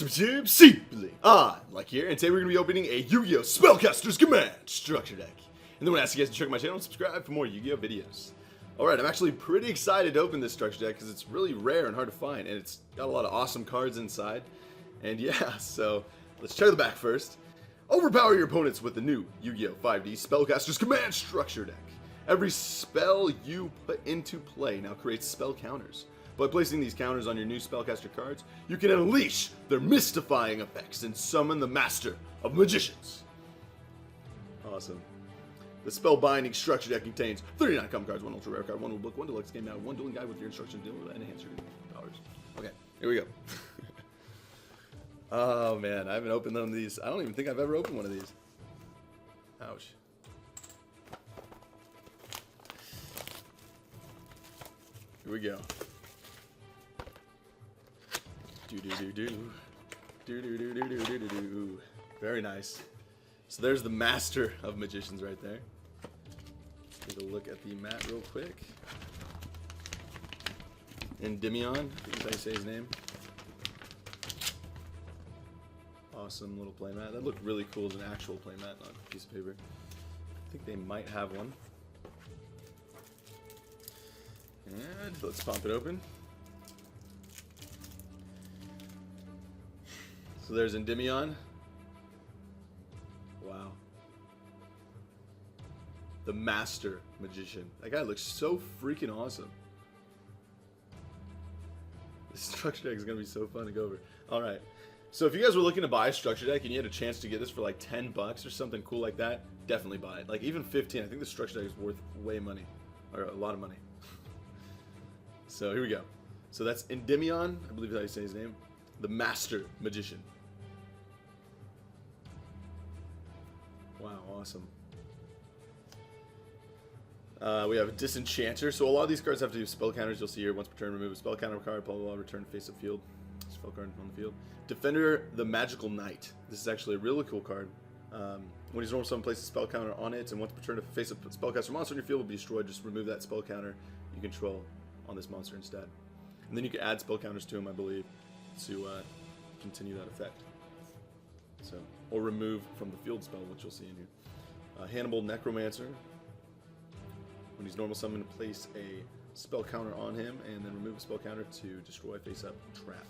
What's up, YouTube? SimplyUnlucky here, and today we're going to be opening a Yu-Gi-Oh! Spellcasters Command Structure Deck. And then I want to ask you guys to check out my channel and subscribe for more Yu-Gi-Oh! Videos. Alright, I'm actually pretty excited to open this structure deck because it's really rare and hard to find, and it's got a lot of awesome cards inside. And yeah, so let's check the back first. Overpower your opponents with the new Yu-Gi-Oh! 5D Spellcasters Command Structure Deck. Every spell you put into play now creates spell counters. By placing these counters on your new spellcaster cards, you can unleash their mystifying effects and summon the Master of Magicians. Awesome. The spellbinding structure deck contains 39 common cards, 1 ultra rare card, 1 rule book, 1 deluxe game now, 1 dueling guide with your instructions deal and enhance your powers. Okay, here we go. Oh man, I haven't opened one of these. I don't even think I've ever opened one of these. Ouch. Here we go. Do. Very nice. So there's the Master of Magicians right there. Take a look at the mat real quick. Endymion, I think that's how you say his name. Awesome little playmat. That looked really cool as an actual playmat, not a piece of paper. I think they might have one. And let's pop it open. So there's Endymion. Wow. The Master Magician. That guy looks so freaking awesome. This structure deck is going to be so fun to go over. Alright. So if you guys were looking to buy a structure deck and you had a chance to get this for like 10 bucks or something cool like that, definitely buy it. Like even 15, I think the structure deck is worth way money. Or a lot of money. So here we go. So that's Endymion, I believe that's how you say his name. The Master Magician. Wow, awesome. We have a Disenchanter. So a lot of these cards have to do spell counters. You'll see here, once per turn, remove a spell counter card, blah, blah, blah, return face of field. Spell card on the field. Defender, the Magical Knight. This is actually a really cool card. When he's normal summon, place a spell counter on it, and once per turn, if face a spellcaster monster on your field will be destroyed, just remove that spell counter you control on this monster instead. And then you can add spell counters to him, I believe, to continue that effect. So, or remove from the field spell, which you'll see in here. Hannibal Necromancer. When he's normal summon, place a spell counter on him, and then remove a spell counter to destroy face-up trap.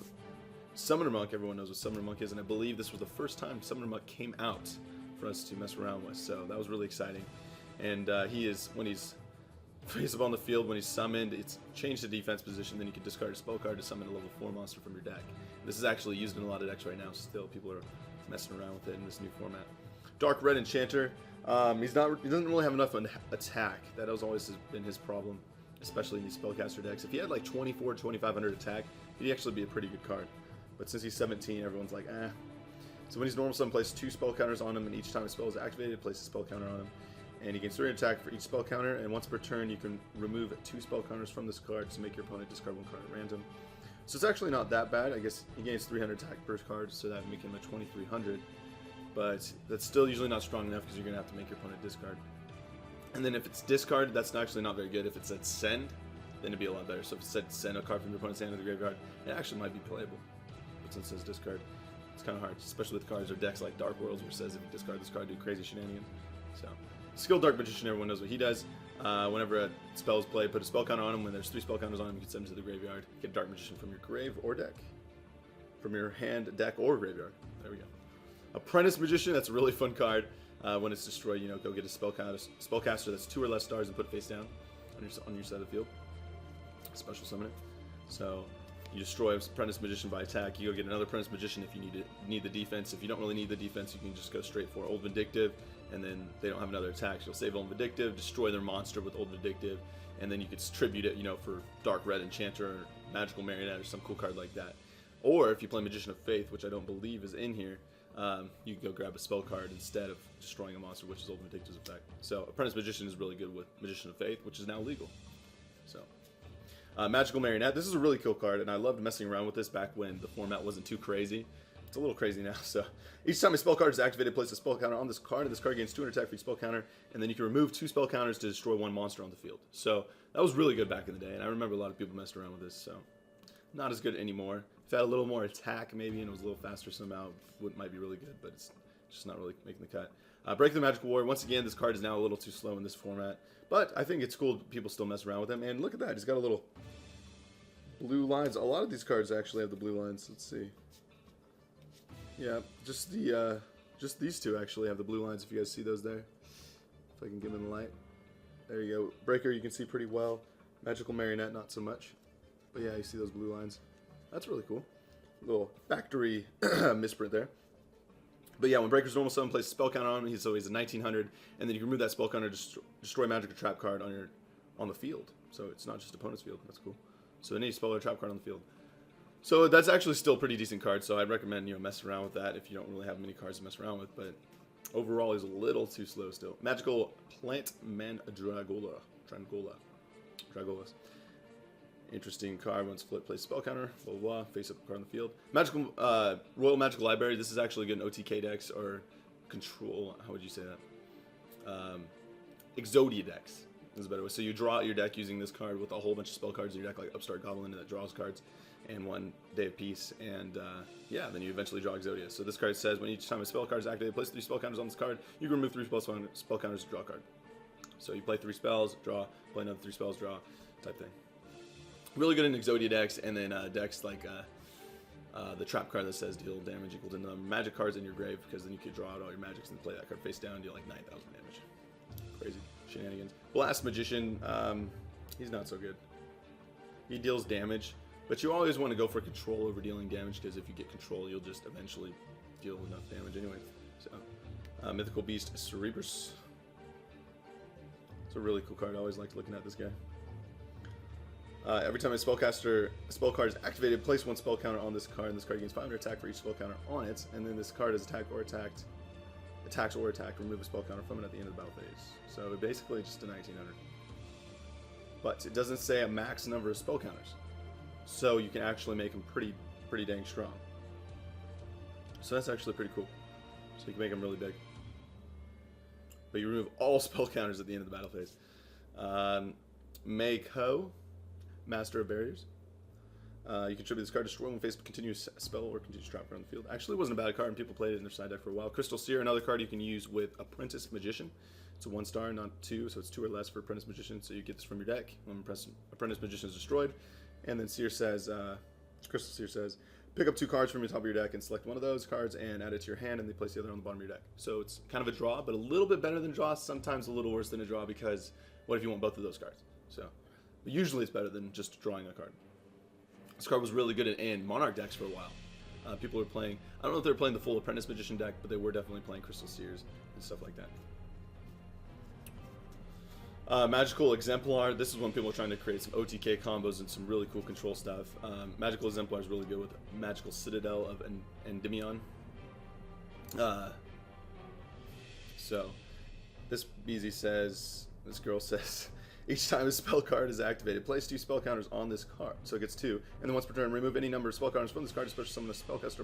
Summoner Monk, everyone knows what Summoner Monk is, and I believe this was the first time Summoner Monk came out for us to mess around with, so that was really exciting. And he is, when he's face-up on the field, when he's summoned, it's changed the defense position, then you can discard a spell card to summon a level 4 monster from your deck. This is actually used in a lot of decks right now, still people are messing around with it in this new format. Dark Red Enchanter. He doesn't really have enough attack. That has always been his problem, especially in these spellcaster decks. If he had like 24, 2500 attack, he'd actually be a pretty good card. But since he's 17, everyone's like, eh. So when he's normal summon, place 2 spell counters on him, and each time a spell is activated, place a spell counter on him. And he gains 3 attack for each spell counter, and once per turn, you can remove 2 spell counters from this card to make your opponent discard 1 card at random. So it's actually not that bad. I guess he gains 300 attack per card, so that would make him a 2300. But that's still usually not strong enough because you're going to have to make your opponent discard. And then if it's discard, that's actually not very good. If it said send, then it'd be a lot better. So if it said send a card from your opponent's hand to the graveyard, it actually might be playable. But since it says discard, it's kind of hard, especially with cards or decks like Dark Worlds, which says if you discard this card, do crazy shenanigans. So, Skilled Dark Magician, everyone knows what he does. Whenever a spell is played, put a spell counter on him. When there's 3 spell counters on him, you can send him to the graveyard. Get Dark Magician from your grave or deck. From your hand, deck, or graveyard. There we go. Apprentice Magician, that's a really fun card. When it's destroyed, you know, go get a spellcaster that's 2 or less stars and put it face down on your side of the field. Special summon it. So you destroy Apprentice Magician by attack. You go get another Apprentice Magician if you need the defense. If you don't really need the defense, you can just go straight for Old Vindictive, and then they don't have another attack. So you'll save Old Vindictive, destroy their monster with Old Vindictive, and then you could tribute it, you know, for Dark Red Enchanter or Magical Marionette or some cool card like that. Or if you play Magician of Faith, which I don't believe is in here, you can go grab a spell card instead of destroying a monster, which is Old Vindictive's effect. So Apprentice Magician is really good with Magician of Faith, which is now legal. So Magical Marionette. This is a really cool card, and I loved messing around with this back when the format wasn't too crazy. It's a little crazy now. So each time a spell card is activated, place a spell counter on this card, and this card gains 200 attack for each spell counter, and then you can remove 2 spell counters to destroy 1 monster on the field. So that was really good back in the day, and I remember a lot of people messed around with this. So not as good anymore. If it had a little more attack maybe and it was a little faster somehow, might be really good, but it's just not really making the cut. Break the Magical Warrior. Once again, this card is now a little too slow in this format, but I think it's cool people still mess around with him. And look at that, he's got a little blue lines. A lot of these cards actually have the blue lines. Let's see. Yeah, just these two actually have the blue lines, if you guys see those there. If I can give them the light. There you go. Breaker you can see pretty well. Magical Marionette not so much. But yeah, you see those blue lines. That's really cool. Little factory misprint there. But yeah, when Breaker's normal summon, place a spell counter on him, so he's a 1900, and then you can remove that spell counter, destroy magic or trap card on the field. So it's not just opponent's field. That's cool. So any spell or trap card on the field. So that's actually still a pretty decent card. So I'd recommend messing around with that if you don't really have many cards to mess around with. But overall, he's a little too slow still. Magical Plant Mandragola. Dragolas. Interesting card. Once flip, place spell counter. Blah blah blah. Face up a card on the field. Magical Royal Magical Library. This is actually good in OTK decks or control. How would you say that? Exodia decks is a better way. So you draw out your deck using this card with a whole bunch of spell cards in your deck, like Upstart Goblin that draws cards, and one Day of Peace, and yeah, then you eventually draw Exodia. So this card says when each time a spell card is activated, place 3 spell counters on this card. You can remove 3 spell counters to draw a card. So you play 3 spells, draw, play another 3 spells, draw, type thing. Really good in Exodia decks, and then decks like the trap card that says deal damage equal to the magic cards in your grave, because then you can draw out all your magics and play that card face down and deal like 9,000 damage. Crazy shenanigans. Blast Magician, he's not so good. He deals damage, but you always want to go for control over dealing damage, because if you get control, you'll just eventually deal enough damage anyway. So, Mythical Beast Cerebrus. It's a really cool card. I always liked looking at this guy. Every time a spell card is activated, place 1 spell counter on this card, and this card gains 500 attack for each spell counter on it, and then this card is attacks or attacked, remove a spell counter from it at the end of the battle phase. So basically just a 1900. But it doesn't say a max number of spell counters, so you can actually make them pretty dang strong. So that's actually pretty cool. So you can make them really big. But you remove all spell counters at the end of the battle phase. Meiko, Master of Barriers. You contribute this card, destroy when face continuous spell or continuous trap around the field. Actually, it wasn't a bad card, and people played it in their side deck for a while. Crystal Seer, another card you can use with Apprentice Magician. It's a 1-star, not 2, so it's 2 or less for Apprentice Magician. So you get this from your deck when Apprentice Magician is destroyed. And then Seer says, Crystal Seer says, pick up 2 cards from the top of your deck and select one of those cards and add it to your hand, and then place the other on the bottom of your deck. So it's kind of a draw, but a little bit better than draw, sometimes a little worse than a draw, because what if you want both of those cards? So, but usually it's better than just drawing a card. This card was really good in Monarch decks for a while. People were playing, I don't know if they were playing the full Apprentice Magician deck, but they were definitely playing Crystal Seers and stuff like that. Magical Exemplar, this is when people are trying to create some OTK combos and some really cool control stuff. Magical Exemplar is really good with Magical Citadel of Endymion. So, this girl says, each time a spell card is activated, place 2 spell counters on this card. So it gets 2. And then once per turn, remove any number of spell counters from this card, especially summon a spellcaster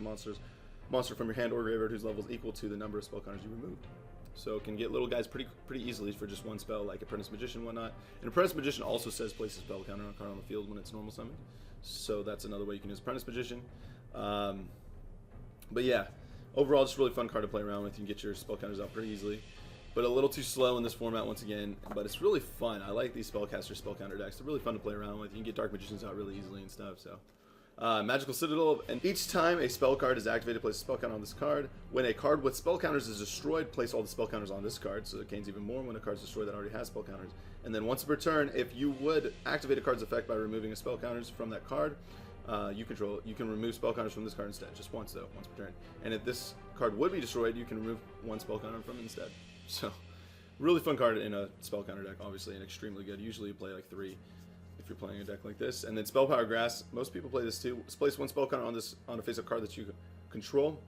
monster from your hand or graveyard whose level is equal to the number of spell counters you removed. So it can get little guys pretty easily for just 1 spell, like Apprentice Magician and whatnot. And Apprentice Magician also says place a spell counter on a card on the field when it's normal summon. So that's another way you can use Apprentice Magician. But yeah, overall, just a really fun card to play around with. You can get your spell counters out pretty easily. But a little too slow in this format once again. But it's really fun. I like these Spellcaster spell counter decks. They're really fun to play around with. You can get Dark Magicians out really easily and stuff. So, Magical Citadel. And each time a spell card is activated, place a spell counter on this card. When a card with spell counters is destroyed, place all the spell counters on this card. So it gains even more when a card is destroyed that already has spell counters. And then once per turn, if you would activate a card's effect by removing a spell counters from that card you control, you can remove spell counters from this card instead. Just once though, once per turn. And if this card would be destroyed, you can remove 1 spell counter from it instead. So, really fun card in a spell counter deck, obviously, and extremely good. Usually you play like 3 if you're playing a deck like this. And then Spell Power Grasp, most people play this too. Place 1 spell counter on a face-up card that you control,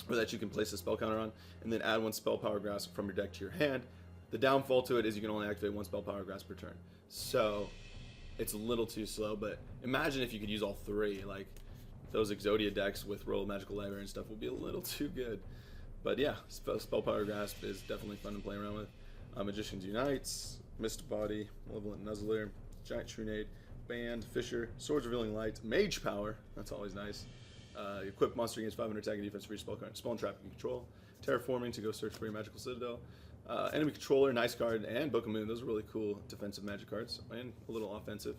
or that you can place a spell counter on, and then add 1 Spell Power Grasp from your deck to your hand. The downfall to it is you can only activate 1 Spell Power Grasp per turn. So, it's a little too slow, but imagine if you could use all 3. Like, those Exodia decks with Royal Magical Library and stuff would be a little too good. But yeah, Spell Power Grasp is definitely fun to play around with. Magicians Unites, Mist Body, Malevolent Nuzzler, Giant Trunade, Band, Fisher, Swords Revealing Light, Mage Power, that's always nice. Equip monster against 500 attack and defense for each spell card. Spell and trap and control. Terraforming to go search for your magical citadel. Enemy Controller, nice card, and Book of Moon. Those are really cool defensive magic cards, and a little offensive.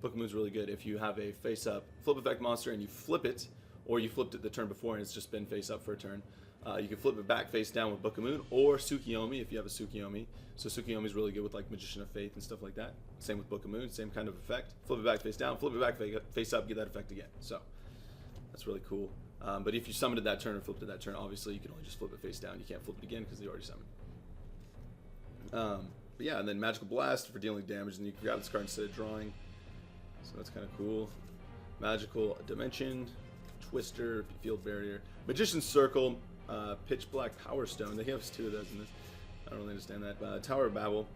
Book of Moon's really good if you have a face-up flip effect monster and you flip it, or you flipped it the turn before and it's just been face-up for a turn. You can flip it back face down with Book of Moon, or Tsukiyomi if you have a Tsukiyomi. So Tsukiyomi's really good with like Magician of Faith and stuff like that. Same with Book of Moon, same kind of effect. Flip it back face down, flip it back face up, get that effect again. So that's really cool. But if you summoned it that turn or flipped it that turn, obviously you can only just flip it face down. You can't flip it again because they already summoned. But yeah, and then Magical Blast for dealing damage, and you can grab this card instead of drawing. So that's kind of cool. Magical Dimension, Twister, Field Barrier, Magician's Circle, Pitch Black Power Stone. They have 2 of those in this. I don't really understand that. Tower of Babel.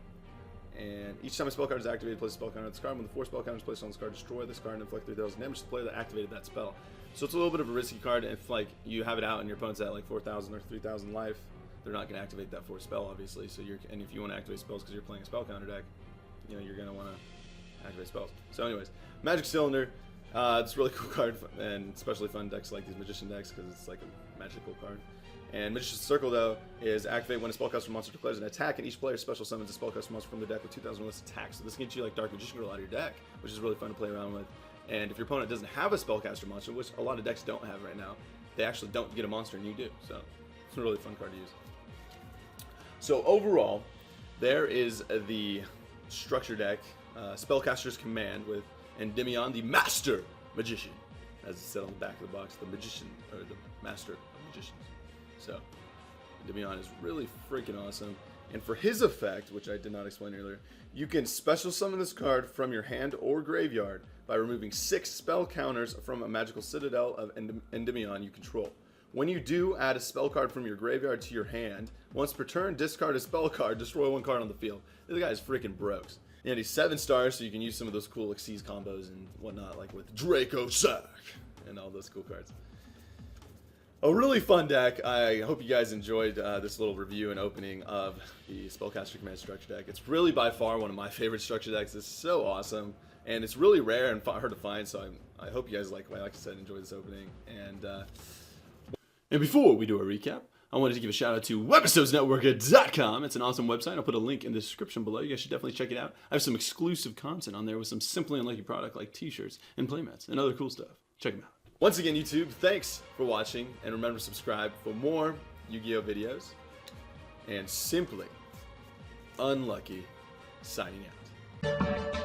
And each time a spell card is activated, place a spell counter on this card. When the 4 spell counters placed on this card, destroy this card and inflict 3,000 damage to the player that activated that spell. So it's a little bit of a risky card. If like you have it out and your opponent's at like 4,000 or 3,000 life, they're not going to activate that 4th spell, obviously. So and if you want to activate spells because you're playing a spell counter deck, you know you're going to want to activate spells. So anyways, Magic Cylinder. It's a really cool card, and especially fun decks like these Magician decks because it's like a magical card. And Magician's Circle, though, is activate when a spellcaster monster declares an attack, and each player special summons a spellcaster monster from the deck with 2,000 less attack. So this gets you like Dark Magician Girl out of your deck, which is really fun to play around with. And if your opponent doesn't have a spellcaster monster, which a lot of decks don't have right now, they actually don't get a monster, and you do. So it's a really fun card to use. So overall, there is the structure deck, Spellcasters Command with Endymion, the Master Magician, as it said on the back of the box, the Magician, or the Master of Magicians. So, Endymion is really freaking awesome. And for his effect, which I did not explain earlier, you can special summon this card from your hand or graveyard by removing 6 spell counters from a magical citadel of Endymion you control. When you do, add a spell card from your graveyard to your hand. Once per turn, discard a spell card, destroy 1 card on the field. This guy is freaking brokes. And he's 7 stars, so you can use some of those cool Xyz combos and whatnot, like with Draco Sack and all those cool cards. A really fun deck. I hope you guys enjoyed this little review and opening of the Spellcaster Command structure deck. It's really by far one of my favorite structure decks. It's so awesome, and it's really rare and hard to find. So I hope you guys like I said, enjoy this opening. And before we do a recap, I wanted to give a shout out to webisodesnetwork.com. It's an awesome website. I'll put a link in the description below. You guys should definitely check it out. I have some exclusive content on there with some Simply Unlucky product like t-shirts and playmats and other cool stuff. Check them out. Once again, YouTube, thanks for watching, and remember to subscribe for more Yu-Gi-Oh videos. And Simply Unlucky signing out.